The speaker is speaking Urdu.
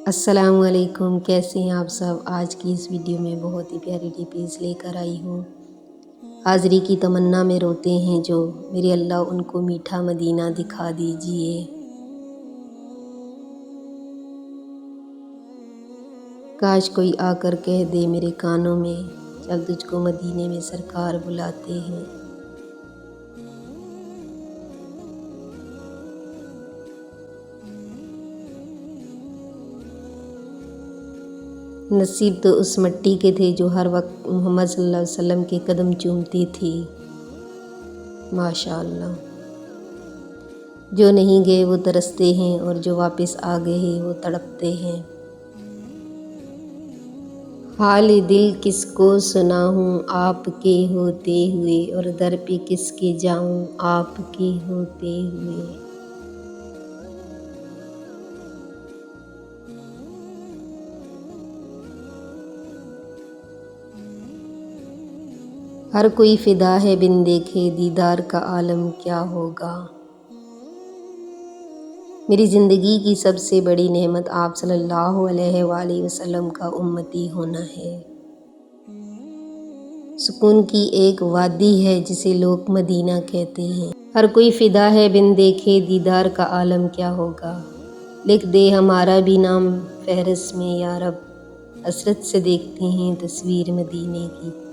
السلام علیکم، کیسے ہیں آپ سب؟ آج کی اس ویڈیو میں بہت ہی پیاری ریسیپیز لے کر آئی ہوں۔ حاضری کی تمنا میں روتے ہیں جو، میرے اللہ ان کو میٹھا مدینہ دکھا دیجئے۔ کاش کوئی آ کر کہہ دے میرے کانوں میں، چل تجھ کو مدینے میں سرکار بلاتے ہیں۔ نصیب تو اس مٹی کے تھے جو ہر وقت محمد صلی اللہ علیہ وسلم کے قدم چومتی تھی۔ ماشاءاللہ۔ جو نہیں گئے وہ ترستے ہیں، اور جو واپس آ گئے ہیں وہ تڑپتے ہیں۔ حال دل کس کو سناؤں آپ کے ہوتے ہوئے، اور در پہ کس کے جاؤں آپ کے ہوتے ہوئے۔ ہر کوئی فدا ہے بن دیکھے، دیدار کا عالم کیا ہوگا۔ میری زندگی کی سب سے بڑی نعمت آپ صلی اللہ علیہ وآلہ وسلم کا امتی ہونا ہے۔ سکون کی ایک وادی ہے جسے لوگ مدینہ کہتے ہیں۔ ہر کوئی فدا ہے بن دیکھے، دیدار کا عالم کیا ہوگا۔ لکھ دے ہمارا بھی نام فہرست میں یا رب، حسرت سے دیکھتے ہیں تصویر مدینے کی۔